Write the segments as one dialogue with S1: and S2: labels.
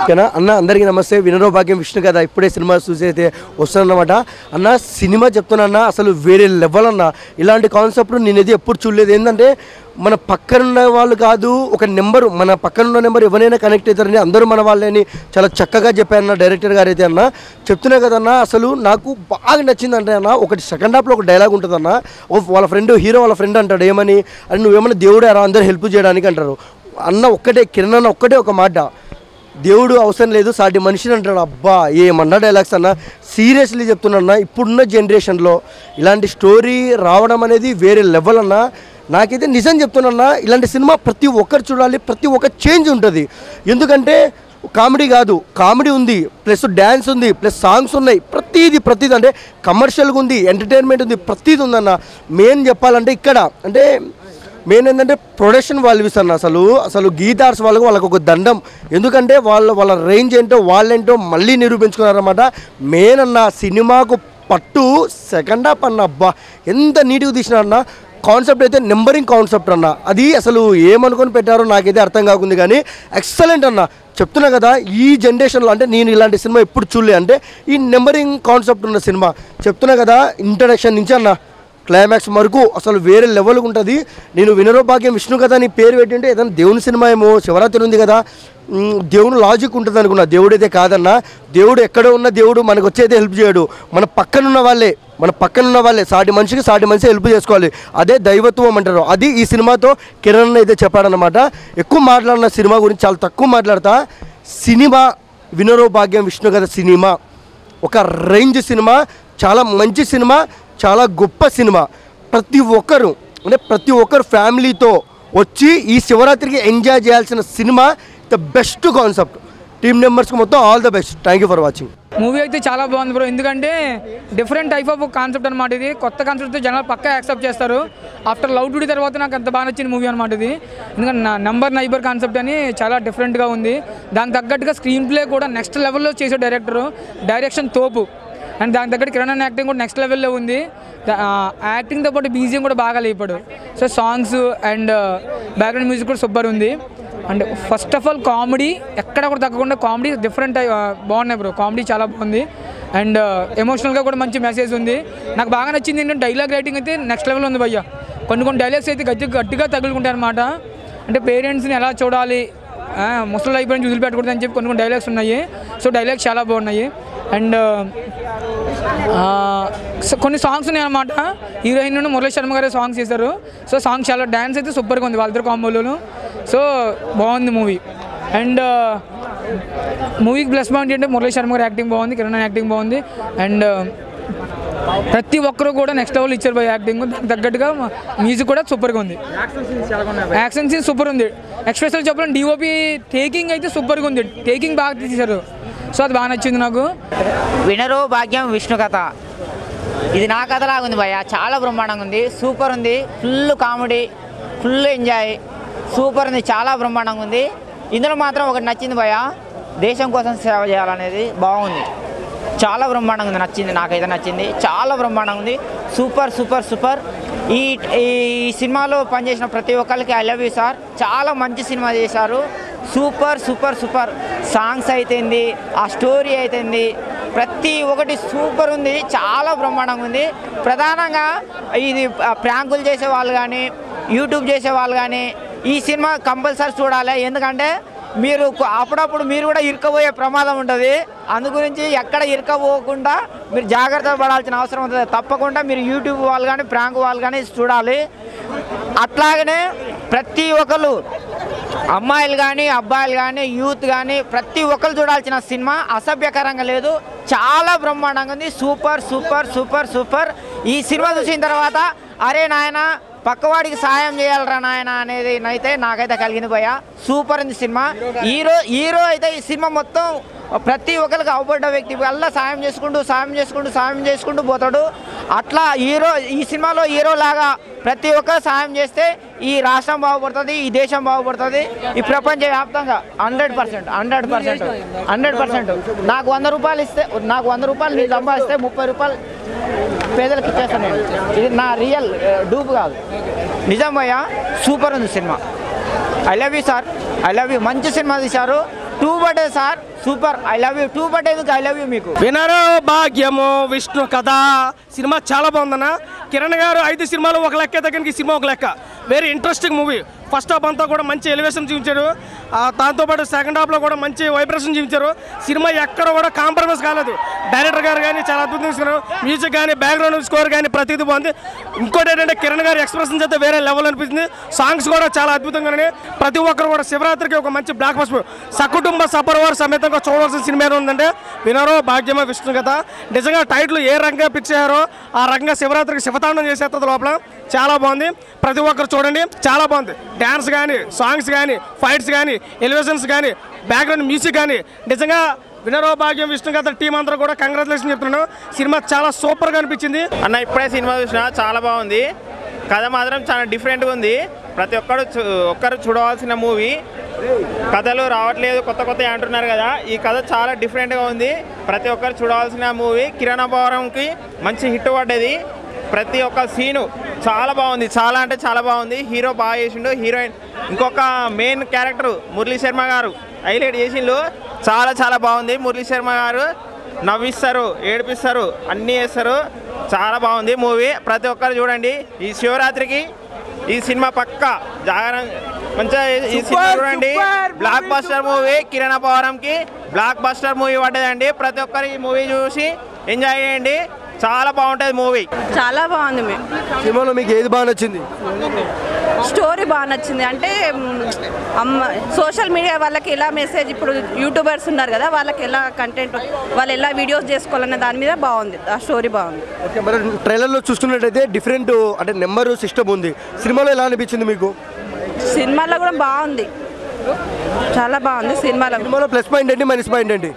S1: ఓకేనా అన్న, అందరికీ నమస్తే. వినరో భాగ్యం విష్ణు కదా, ఇప్పుడే సినిమా చూసి అయితే వస్తానన్నమాట. అన్న సినిమా చెప్తున్నా అన్న, అసలు వేరే లెవెల్ అన్న. ఇలాంటి కాన్సెప్ట్ నేనైతే ఎప్పుడు చూడలేదు. ఏంటంటే మన పక్కనున్న వాళ్ళు కాదు, ఒక నెంబరు, మన పక్కనున్న నెంబర్ ఎవరైనా కనెక్ట్ అవుతారని అందరూ మన వాళ్ళని చాలా చక్కగా చెప్పారన్న డైరెక్టర్ గారు అయితే. అన్న చెప్తున్నా కదన్నా, అసలు నాకు బాగా నచ్చిందంటే అన్న, ఒకటి సెకండ్ హాఫ్లో ఒక డైలాగ్ ఉంటుందన్న. వాళ్ళ ఫ్రెండ్, హీరో వాళ్ళ ఫ్రెండ్ అంటాడు ఏమని, అని నువ్వేమన్నా దేవుడే రా అందరూ హెల్ప్ చేయడానికి అంటారు. అన్న ఒక్కటే, కిరణ్ అన్న ఒక్కటే ఒక మాట, దేవుడు అవసరం లేదు సాటి మనిషిని అంటాడు. అబ్బా ఏమన్నా డైలాగ్స్ అన్న, సీరియస్లీ చెప్తున్నా. ఇప్పుడున్న జనరేషన్లో ఇలాంటి స్టోరీ రావడం అనేది వేరే లెవెల్ అన్న. నాకైతే నిజం చెప్తున్నా, ఇలాంటి సినిమా ప్రతి ఒక్కరు చూడాలి, ప్రతి ఒక్క చేంజ్ ఉంటుంది. ఎందుకంటే కామెడీ కాదు, కామెడీ ఉంది, ప్లస్ డ్యాన్స్ ఉంది, ప్లస్ సాంగ్స్ ఉన్నాయి, ప్రతిదీ అంటే కమర్షియల్గా ఉంది, ఎంటర్టైన్మెంట్ ఉంది, ప్రతిదీ ఉందన్న. మెయిన్ చెప్పాలంటే ఇక్కడ అంటే మెయిన్ ఏంటంటే ప్రొడక్షన్ వాల్యూస్ అన్న. అసలు గీతార్స్ వాళ్ళకి ఒక దండం. ఎందుకంటే వాళ్ళ రేంజ్ ఏంటో వాళ్ళేంటో మళ్ళీ నిరూపించుకున్నారన్నమాట. మెయిన్ అన్న సినిమాకు పట్టు సెకండ్ హాఫ్ అన్న, అబ్బా ఎంత నీట్గా తీసినారన్న. కాన్సెప్ట్ అయితే నెంబరింగ్ కాన్సెప్ట్ అన్న. అది అసలు ఏమనుకొని పెట్టారో నాకైతే అర్థం కాకుంది, కానీ ఎక్సలెంట్ అన్న. చెప్తున్నా కదా, ఈ జనరేషన్లో అంటే నేను ఇలాంటి సినిమా ఎప్పుడు చూడలే. అంటే ఈ నెంబరింగ్ కాన్సెప్ట్ ఉన్న సినిమా చెప్తున్నా కదా, ఇంట్రడక్షన్ నుంచి అన్న క్లైమాక్స్ వరకు అసలు వేరే లెవెల్గా ఉంటుంది. నేను వినరో భాగ్యం విష్ణు కదా అని పేరు పెట్టింటే ఏదైనా దేవుని సినిమా ఏమో, శివరాత్రి ఉంది కదా, దేవుని లాజిక్ ఉంటుంది అనుకున్నా. దేవుడైతే కాదన్నా. దేవుడు ఎక్కడో ఉన్న దేవుడు మనకు వచ్చేది హెల్ప్ చేయడు. మన పక్కనున్న వాళ్ళే సాటి మనిషికి సాటి మనిషి హెల్ప్ చేసుకోవాలి. అదే దైవత్వం అంటారు. అది ఈ సినిమాతో కిరణ్ అయితే చెప్పాడనమాట. ఎక్కువ మాట్లాడిన సినిమా గురించి చాలా తక్కువ మాట్లాడతా. సినిమా వినరో భాగ్యం విష్ణు కదా సినిమా ఒక రేంజ్ సినిమా, చాలా మంచి సినిమా, చాలా గొప్ప సినిమా. ప్రతి ఒక్కరు ఫ్యామిలీతో వచ్చి ఈ శివరాత్రికి ఎంజాయ్ చేయాల్సిన cinema. The best concept. Team మెంబర్స్కి మొత్తం all the best. Thank you for watching.
S2: Movie అయితే చాలా బాగుంది బ్రో. ఎందుకంటే డిఫరెంట్ టైప్ ఆఫ్ కాన్సెప్ట్ అనమాట. ఇది కొత్త కాన్సెప్ట్తో జనాలు పక్కా యాక్సెప్ట్ చేస్తారు. ఆఫ్టర్ లవ్ టుడే తర్వాత నాకు అంత బాగా నచ్చిన మూవీ అనమాట ఇది. ఎందుకంటే నైబర్ కాన్సెప్ట్ అని చాలా డిఫరెంట్గా ఉంది. దానికి తగ్గట్టుగా స్క్రీన్ ప్లే కూడా నెక్స్ట్ లెవెల్లో చేసే డైరెక్షన్ తోపు. అండ్ దాని తగ్గట్టు కిరణ్ యాక్టింగ్ కూడా నెక్స్ట్ లెవెల్లో ఉంది. యాక్టింగ్తో పాటు బీజిఎం కూడా బాగా లేపాడు. So songs and background music కూడా సూపర్ ఉంది. And first of all comedy ఎక్కడ కూడా తగ్గకుండా కామెడీ డిఫరెంట్ బాగున్నాయి బ్రో. కామెడీ చాలా బాగుంది. అండ్ ఎమోషనల్గా కూడా మంచి మెసేజ్ ఉంది. నాకు బాగా నచ్చింది ఏంటంటే డైలాగ్ రైటింగ్ అయితే నెక్స్ట్ లెవెల్ ఉంది భయ్య. కొన్ని డైలాగ్స్ అయితే గట్టిగా తగులుకుంటాయి అనమాట. అంటే పేరెంట్స్ని ఎలా చూడాలి, ముసలి అయిపోయిన వదిలిపెట్టకూడదు అని చెప్పి కొన్ని డైలాగ్స్ ఉన్నాయి. సో డైలాగ్స్ చాలా బాగున్నాయి. అండ్ కొన్ని సాంగ్స్ ఉన్నాయి అన్నమాట. హీరోయిన్ నుండి మురళీ శర్మ గారే సాంగ్స్ చేశారు. సో సాంగ్ చాలా డ్యాన్స్ అయితే సూపర్గా ఉంది వాళ్ళిద్దరు కాంబోలోను. సో బాగుంది మూవీ. అండ్ మూవీకి ప్లస్ పాయింట్ ఏంటంటే మురళీ శర్మ గారి యాక్టింగ్ బాగుంది, కిరణ్ యాక్టింగ్ బాగుంది. అండ్ ప్రతి ఒక్కరు కూడా నెక్స్ట్ లెవెల్ ఇచ్చారు బై యాక్టింగ్. దానికి తగ్గట్టుగా మ్యూజిక్ కూడా సూపర్గా ఉంది. యాక్షన్ సీన్ సూపర్ ఉంది. ఎక్స్పెషల్ చెప్పాలంటే డిఓపి టేకింగ్ అయితే సూపర్గా ఉంది. టేకింగ్ బాగా తీశారు. సో అది బాగా నచ్చింది నాకు.
S3: వినరో భాగ్యం విష్ణు కథ ఇది నా కథలాగా ఉంది భయ్య. చాలా బ్రహ్మాండంగా ఉంది, సూపర్ ఉంది. Full comedy, full enjoy, super ఉంది, చాలా బ్రహ్మాండంగా ఉంది. ఇందులో మాత్రం ఒకటి నచ్చింది భయ్య, దేశం కోసం సేవ చేయాలనేది బాగుంది. చాలా బ్రహ్మాండంగా ఉంది, నచ్చింది, నాకైతే నచ్చింది. చాలా బ్రహ్మాండంగా ఉంది, సూపర్. ఈ సినిమాలో పనిచేసిన ప్రతి ఒక్కరికి ఐ లవ్ యూ సార్. చాలా మంచి సినిమా చేశారు. సూపర్. సాంగ్స్ అయితేంది, ఆ స్టోరీ అయితేంది, ప్రతి ఒక్కటి సూపర్ ఉంది. చాలా బ్రహ్మాండంగా ఉంది. ప్రధానంగా ఇది ప్రాంకులు చేసే వాళ్ళు కానీ, యూట్యూబ్ చేసే వాళ్ళు కానీ ఈ సినిమా కంపల్సరీ చూడాలి. ఎందుకంటే మీరు అప్పుడప్పుడు మీరు కూడా ఇరుక్కుపోయే ప్రమాదం ఉంటుంది. అందుగురించి ఎక్కడ ఇరుక్కుపోకుండా మీరు జాగ్రత్త పడాల్సిన అవసరం ఉంటుంది. తప్పకుండా మీరు యూట్యూబ్ వాళ్ళు కానీ ప్రాంక్ వాళ్ళు కానీ చూడాలి. అట్లాగనే ప్రతి ఒక్కరు అమ్మాయిలు కానీ అబ్బాయిలు కానీ యూత్ కానీ ప్రతి ఒక్కరు చూడాల్సిన సినిమా. అసభ్యకరంగా లేదు, చాలా బ్రహ్మాండంగా ఉంది. సూపర్. ఈ సినిమా చూసిన తర్వాత అరే నాయన పక్కవాడికి సాయం చేయాలరా నాయన అనేది అయితే నాకైతే కలిగింది భయ్య. సూపర్ ఉంది సినిమా. హీరో అయితే ఈ సినిమా మొత్తం ప్రతి ఒక్కరికి అవబడ్డ వ్యక్తి వల్ల సాయం చేసుకుంటూ పోతాడు. అట్లా ఈ సినిమాలో హీరో లాగా ప్రతి ఒక్కరు సాయం చేస్తే ఈ రాష్ట్రం బాగుపడుతుంది, ఈ దేశం బాగుపడుతుంది, ఈ ప్రపంచ వ్యాప్తంగా 100%. నాకు 100 రూపాయలు ఇస్తే, నాకు 100 రూపాయలు నేను సంపాదిస్తే 30 రూపాయలు పేదలకు ఇచ్చేస్తాను నేను. ఇది నా రియల్ డూప్ కాదు, నిజం భయ్య. సూపర్ ఉంది cinema. I love you sir, I love you. మంచి సినిమా తీశారు. 2 birthday sir, super. I love you. 2 birthday ఎందుకు ఐ లవ్ యూ మీకు.
S4: వినరో భాగ్యము విష్ణు కథ సినిమా చాలా బాగుందన్న. కిరణ్ గారు 5 సినిమాలు ఒక లెక్క దగ్గరికి సినిమా ఒక లెక్క. Very interesting movie. First half అంతా కూడా మంచి ఎలివేషన్ చూపించారు, దాంతోపాటు సెకండ్ హాఫ్లో కూడా మంచి వైబ్రేషన్ చూపించారు. సినిమా ఎక్కడ కూడా కాంప్రమైజ్ కాలేదు. డైరెక్టర్ గారు కానీ చాలా అద్భుతంగా తీసుకున్నారు. మ్యూజిక్ కానీ బ్యాక్గ్రౌండ్ స్కోర్ కానీ ప్రతిదీ బాగుంది. ఇంకోటి ఏంటంటే కిరణ్ గారి ఎక్స్ప్రెషన్స్ అయితే వేరే లెవెల్ అనిపిస్తుంది. సాంగ్స్ కూడా చాలా అద్భుతంగా ఉన్నాయి. ప్రతి ఒక్కరు కూడా శివరాత్రికి ఒక మంచి బ్లాక్ బస్టర్ సకుటుంబ సపరివార సమేతంగా చూడవలసిన సినిమా ఉందంటే వినరో భాగ్యమ విష్ణు కథ. నిజంగా టైటిల్ ఏ రకంగా పిక్స్ అయ్యారో ఆ రకంగా శివరాత్రికి శివతాండం చేసేస్తుంది లోపల. చాలా బాగుంది, ప్రతి ఒక్కరు చూడండి. చాలా బాగుంది. డ్యాన్స్ కానీ, సాంగ్స్ కానీ, ఫైట్స్ కానీ, ఎలివేషన్స్ కానీ, బ్యాక్గ్రౌండ్ మ్యూజిక్ కానీ నిజంగా వినరో భాగ్యం విష్ణు కథ టీం అందరూ కూడా కంగ్రాచులేషన్ చెప్తున్నాను. సినిమా చాలా సూపర్గా అనిపించింది
S5: అన్న. ఇప్పుడే సినిమా చూసినా చాలా బాగుంది. కథ మాత్రం చాలా డిఫరెంట్గా ఉంది. ప్రతి ఒక్కరు చూడవలసిన మూవీ. కథలు రావట్లేదు, కొత్త కొత్త అంటున్నారు కదా, ఈ కథ చాలా డిఫరెంట్గా ఉంది. ప్రతి ఒక్కరు చూడవలసిన మూవీ. కిరణ్ అబ్బవరంకి మంచి హిట్ పడ్డది. ప్రతి ఒక్క సీను చాలా బాగుంది. చాలా అంటే చాలా బాగుంది. హీరో బాగా చేసిండు. హీరోయిన్ ఇంకొక మెయిన్ క్యారెక్టర్ మురళీ శర్మ గారు హైలైట్ చేసిండు. చాలా చాలా బాగుంది. మురళీ శర్మ గారు నవ్విస్తారు, ఏడిపిస్తారు, అన్నీ చేస్తారు. చాలా బాగుంది మూవీ. ప్రతి ఒక్కరు చూడండి. ఈ శివరాత్రికి ఈ సినిమా పక్కా జాగరణ మంచిగా ఈ సినిమా చూడండి. Blockbuster movie. కిరణ్ అబ్బవరంకి బ్లాక్ బస్టర్ మూవీ పడ్డదండి. ప్రతి ఒక్కరు ఈ మూవీ చూసి ఎంజాయ్ చేయండి. చాలా బాగుంటుంది మూవీ.
S6: చాలా బాగుంది.
S1: సినిమాలో మీకు ఏది బాగా నచ్చింది?
S6: స్టోరీ బాగా నచ్చింది. అంటే సోషల్ మీడియా వాళ్ళకి ఎలా మెసేజ్, ఇప్పుడు యూట్యూబర్స్ ఉన్నారు కదా, వాళ్ళకి ఎలా కంటెంట్, వాళ్ళు ఎలా వీడియోస్ చేసుకోవాలన్న దాని మీద బాగుంది. ఆ స్టోరీ బాగుంది.
S1: ఓకే, మరి ట్రైలర్లో చూసుకున్నట్టయితే డిఫరెంట్ అంటే నెంబర్ సిస్టమ్ ఉంది. సినిమాలో ఎలా అనిపించింది మీకు?
S6: సినిమాలో కూడా బాగుంది, చాలా బాగుంది. సినిమాలో
S1: ప్లస్ పాయింట్ ఏంటి, మైనస్ పాయింట్ ఏంటి?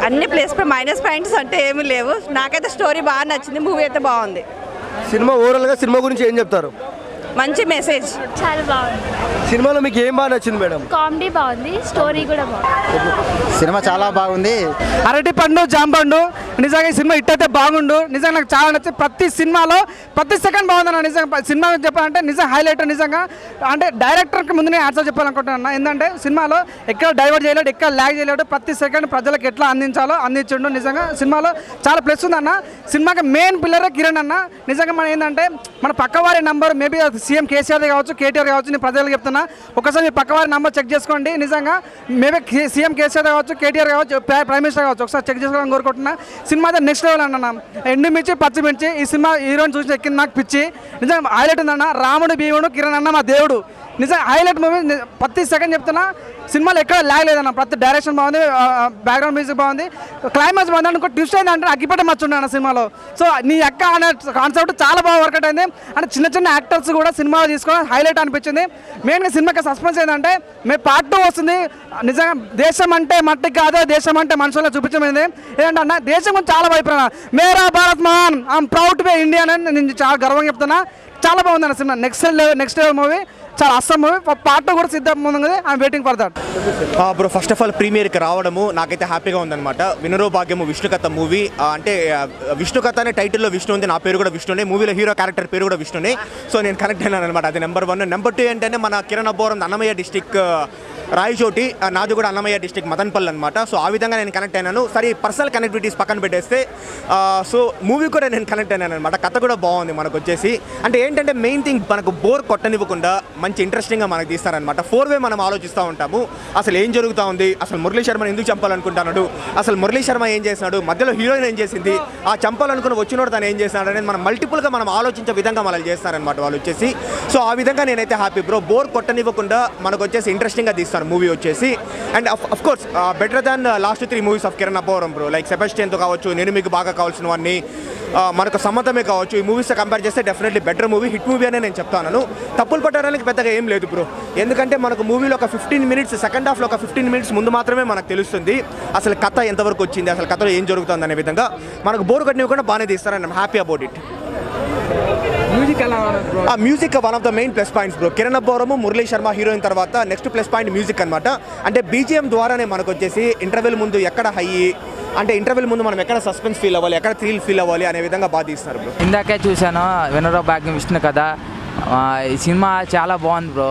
S6: అన్ని ప్లస్ మైనస్ పాయింట్స్ అంటే ఏమీ లేవు. నాకైతే స్టోరీ బాగా నచ్చింది. మూవీ అయితే బాగుంది.
S1: సినిమా ఓవరాల్గా సినిమా గురించి ఏం చెప్తారు?
S6: మంచి మెసేజ్.
S7: చాలా బాగుంది.
S1: సినిమాలో మీకు ఏం బాగా నచ్చింది మేడం?
S7: కామెడీ బాగుంది, స్టోరీ కూడా బాగుంది.
S8: సినిమా చాలా బాగుంది.
S2: అరటి పండు జాంపండు నిజంగా ఈ సినిమా హిట్ అయితే బాగుండు. నిజంగా నాకు చాలా నచ్చింది. ప్రతి సినిమాలో ప్రతి సెకండ్ బాగుందన్న. నిజంగా సినిమా చెప్పాలంటే నిజంగా హైలైట్. నిజంగా అంటే డైరెక్టర్కి ముందు నేను ఆన్సర్ చెప్పాలనుకుంటున్నాను. ఏంటంటే సినిమాలో ఎక్కడ డైవర్ట్ చేయలేడు, ఎక్కడ ల్యాగ్ చేయలేడు. ప్రతి సెకండ్ ప్రజలకు ఎట్లా అందించాలో అందించండు. నిజంగా సినిమాలో చాలా ప్లస్ ఉందన్న. సినిమాకి మెయిన్ పిల్లరే కిరణ్ అన్న. నిజంగా మనం ఏంటంటే మన పక్కవారి నంబర్ మేబీ సీఎం కేసీఆర్ కావచ్చు, కేటీఆర్ కావచ్చు, నేను ప్రజలకు చెప్తున్నా, ఒకసారి మీ పక్కవారి నంబర్ చెక్ చేసుకోండి. నిజంగా మేబీ సీఎం కేసీఆర్ కావచ్చు, కేటీఆర్ కావచ్చు, ప్రైమ్ మినిస్టర్ కావచ్చు, ఒకసారి చెక్ చేసుకోవాలని కోరుకుంటున్నా. సినిమా అయితే నెక్స్ట్ లెవెల్ అన్న. ఎండుమిర్చి పచ్చిమిర్చి ఈ సినిమా హీరోని చూసి ఎక్కింది నాకు పిచ్చి. నిజంగా హైలైట్ ఉందన్న. రాముడు భీముడు కిరణ్ అన్న మా దేవుడు. నిజంగా హైలైట్ మూవీ. ప్రతి సెకండ్ చెప్తున్నా, సినిమాలో ఎక్కడ ల్యాగ్ లేదన్న. ప్రతి డైరెక్షన్ బాగుంది, బ్యాక్గ్రౌండ్ మ్యూజిక్ బాగుంది, క్లైమాక్స్ బాగుంది. ఇంకో ట్విస్ట్ ఏంటంటే అగ్గిపెట్ట మర్చుండే అన్న సినిమాలో. సో నీ అక్క అనే కాన్సెప్ట్ చాలా బాగా వర్కౌట్ అయింది. అంటే చిన్న చిన్న యాక్టర్స్ కూడా సినిమాలో తీసుకోవడం హైలైట్ అనిపించింది. మెయిన్గా సినిమాకి సస్పెన్స్ ఏంటంటే మేము పార్ట్ 2 వస్తుంది. నిజంగా దేశం అంటే మట్టి కాదు, దేశం అంటే మనుషుల్లో చూపించమైంది. ఏంటంటే అన్న దేశం గురించి చాలా భయపడినా. మేరా భారత్ మహాన్, I'm proud to be Indian అని నేను చాలా గర్వంగా చెప్తున్నా. చాలా బాగుంది అన్న సినిమా. Next level movie. చాలా అస్సం మూవీ. పార్ట్ 2 కూడా సిద్ధంగా ఉంది. I'm waiting for that.
S8: Bro first of all ప్రీమియర్కి రావడము నాకైతే హ్యాపీగా ఉందన్నమాట. వినరో భాగ్యము విష్ణు కథ మూవీ. అంటే విష్ణు కథ అనే టైటిల్లో విష్ణు ఉంది, నా పేరు కూడా విష్ణునే, మూవీలో హీరో క్యారెక్టర్ పేరు కూడా విష్ణునే. సో నేను కనెక్ట్ అయినాను అనమాట. అది నెంబర్ 1. నెంబర్ 2 ఏంటంటే మన కిరణ్ అబ్బవరం అన్నమయ్య డిస్టిక్ రాయచోటి, నాది కూడా అన్నమయ్య డిస్టిక్ మదన్పల్లి అనమాట. సో ఆ విధంగా నేను కనెక్ట్ అయినాను. సరే పర్సనల్ కనెక్టివిటీస్ పక్కన పెట్టేస్తే సో మూవీ కూడా నేను కనెక్ట్ అయినాను అనమాట. కథ కూడా బాగుంది మనకు వచ్చేసి. అంటే ఏంటంటే మెయిన్ థింగ్ మనకు బోర్ కొట్టనివ్వకుండా మంచి ఇంట్రెస్టింగ్గా మనకు తీస్తారనమాట. 4 మనం ఆలోచిస్తూ ఉంటాము. అసలు ఏం జరుగుతూ ఉంది, అసలు మురళీ శర్మని ఎందుకు చంపాలనుకుంటున్నాడు, అసలు మురళీ శర్మ ఏం చేసినాడు, మధ్యలో హీరోయిన్ ఏం చేసింది, ఆ చంపాలనుకుని వచ్చినోడు తను ఏం చేసినాడు అనేది మనం మల్టిపుల్గా మనం ఆలోచించే విధంగా మనల్ని చేస్తారనమాట వాళ్ళు వచ్చేసి. సో ఆ విధంగా నేనైతే హ్యాపీ బ్రో. బోర్ కొట్టనివ్వకుండా మనకు వచ్చేసి ఇంట్రెస్టింగ్గా తీస్తారు మూవీ వచ్చేసి. And of course better than last 3 movies of Kiran Abbavaram bro. Like సెబాస్టియన్తో కావచ్చు, నేను మీకు బాగా కావాల్సిన వాడిని, మనకు సమ్మతమే కావచ్చు. ఈ మూవీస్తో కంపేర్ చేస్తే definitely better movie, hit movie అనే నేను చెప్తాను. తప్పులు పట్టడానికి పెద్దగా ఏం లేదు బ్రో. ఎందుకంటే మనకు మూవీలో ఒక 15 మినిట్స్, సెకండ్ హాఫ్లో ఒక 15 మినిట్స్ ముందు మాత్రమే మనకు తెలుస్తుంది అసలు కథ ఎంతవరకు వచ్చింది, అసలు కథలో ఏం జరుగుతుంది అనే విధంగా. మనకు బోర్ కట్టినవి కూడా బాగానే తీస్తారు. And I'm happy about it. Music one of the main plus points bro. Kiran Abbavaram, Murali Sharma heroine తర్వాత నెక్స్ట్ ప్లస్ పాయింట్ మ్యూజిక్ అనమాట. అంటే బీజిఎం ద్వారానే మనకు వచ్చేసి ఇంటర్వెల్ ముందు ఎక్కడ హై, అంటే ఇంటర్వెల్ ముందు మనం ఎక్కడ సస్పెన్స్ ఫీల్ అవ్వాలి, ఎక్కడ థ్రిల్ ఫీల్ అవ్వాలి అనే విధంగా బాగా తీస్తున్నారు బ్రో.
S3: ఇందాకే చూశాను వినరో భాగ్యం విష్ణు కథ.
S9: ఈ సినిమా చాలా బాగుంది బ్రో.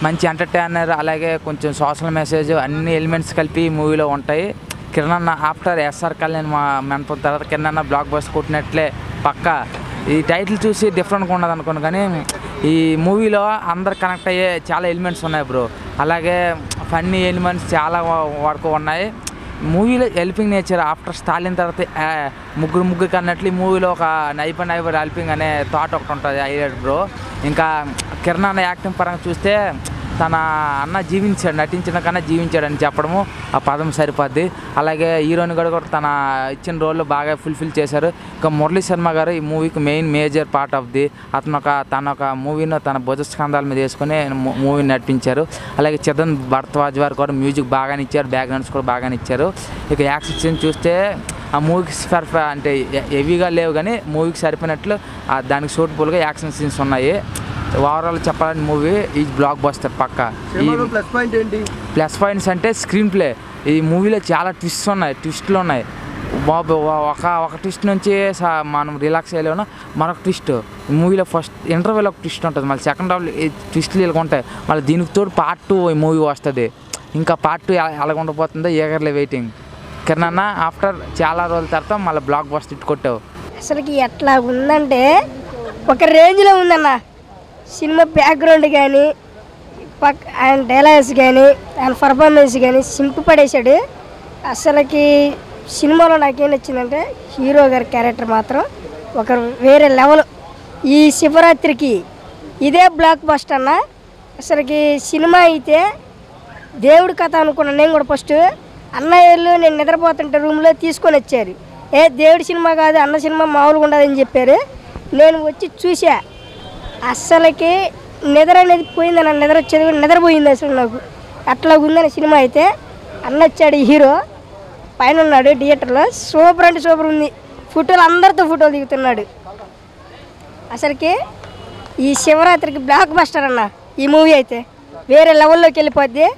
S9: మంచి ఎంటర్టైనర్, అలాగే కొంచెం సోషల్ మెసేజ్ అన్ని ఎలిమెంట్స్ కలిపి మూవీలో ఉంటాయి. కిరణ్ అన్న ఆఫ్టర్ ఎస్ఆర్ కళ్యాణ్ మన తర్వాత కిరణ్ అన్న బ్లాక్ బస్టర్ కొట్టినట్లే పక్కా. ఈ టైటిల్ చూసి డిఫరెంట్గా ఉండదు అనుకోను, కానీ ఈ మూవీలో అందరు కనెక్ట్ అయ్యే చాలా ఎలిమెంట్స్ ఉన్నాయి బ్రో. అలాగే ఫన్నీ ఎలిమెంట్స్ చాలా వరకు ఉన్నాయి. మూవీలో హెల్పింగ్ నేచర్ ఆఫ్టర్ స్టాలిన్ తర్వాత ముగ్గురు అన్నట్లు ఈ మూవీలో ఒక నైబర్ హెల్పింగ్ అనే థాట్ ఒకటి ఉంటుంది హైలైట్ బ్రో. ఇంకా కిరణ్ అన్న యాక్టింగ్ పరంగా చూస్తే తన అన్న జీవించాడు, నటించిన కన్నా జీవించాడని చెప్పడము ఆ పదం సరిపోద్ది. అలాగే హీరోయిన్ కూడా తన ఇచ్చిన రోల్లో బాగా ఫుల్ఫిల్ చేశారు. ఇంకా మురళీ శర్మ గారు ఈ మూవీకి మేజర్ పార్ట్ ఆఫ్ ది. తన ఒక మూవీను తన భుజ స్కంధాల మీద వేసుకొని మూవీని నడిపించారు. అలాగే చందన్ భరద్వాజ్ వారు కూడా మ్యూజిక్ బాగానే ఇచ్చారు, బ్యాక్గ్రౌండ్స్ కూడా బాగానే ఇచ్చారు. ఇక యాక్షన్ చూస్తే ఆ మూవీకి అంటే హెవీగా లేవు, కానీ మూవీకి సరిపోయినట్లు దానికి సూటబుల్గా యాక్షన్ సీన్స్ ఉన్నాయి. ఓవరాల్ చెప్పాలని మూవీ ఈ బ్లాక్ బస్టర్ పక్కా. ప్లస్ పాయింట్స్ అంటే స్క్రీన్ ప్లే. ఈ మూవీలో చాలా ట్విస్ట్లు ఉన్నాయి బాబు. ఒక ట్విస్ట్ నుంచి మనం రిలాక్స్ అయ్యలేము. మరొక ట్విస్ట్ ఈ మూవీలో ఫస్ట్ ఇంటర్వ్యూలో ఒక ట్విస్ట్ ఉంటుంది, మళ్ళీ సెకండ్ హాఫ్లో ట్విస్ట్లు ఇలా ఉంటాయి. మళ్ళీ దీనికి తోడు పార్ట్ 2 ఈ మూవీ వస్తుంది. ఇంకా పార్ట్ 2 ఎలాగ ఉండబోతుందో ఈగర్లీ వెయిటింగ్. కిరణ్ అన్న ఆఫ్టర్ చాలా రోజుల తర్వాత మళ్ళీ బ్లాక్ బస్టర్ ఇటు కొట్టావు.
S10: అసలుకి ఎట్లా ఉందంటే ఒక రేంజ్లో ఉందన్న సినిమా. బ్యాక్గ్రౌండ్ కానీ ఆయన డైలాగ్స్ కానీ ఆయన పర్ఫార్మెన్స్ కానీ సింపు పడేశాడు. అసలుకి సినిమాలో నాకేం నచ్చిందంటే హీరో గారి క్యారెక్టర్ మాత్రం ఒక వేరే లెవెల్. ఈ శివరాత్రికి ఇదే బ్లాక్ బస్టర్ అన్న. అసలుకి సినిమా అయితే దేవుడి కథ అనుకున్నాను నేను కూడా. ఫస్ట్ అన్నయ్యలు నేను నిద్రపోతుంటే రూమ్లో తీసుకొని వచ్చారు. దేవుడి సినిమా కాదు అన్న సినిమా మామూలుగా ఉండదని చెప్పారు. నేను వచ్చి చూసా, అస్సలకి నిద్ర అనేది పోయింది. నా నిద్ర వచ్చేది కూడా నిద్రపోయింది అసలు నాకు. అట్లా ఉందని సినిమా అయితే. అన్న వచ్చాడు హీరో, పైన ఉన్నాడు థియేటర్లో. సూపర్ అంటే సూపర్ ఉంది. ఫోటోలు అందరితో ఫోటోలు దిగుతున్నాడు. అసలుకి ఈ శివరాత్రికి బ్లాక్ బస్టర్ అన్న ఈ మూవీ అయితే వేరే లెవెల్లోకి వెళ్ళిపోద్ది.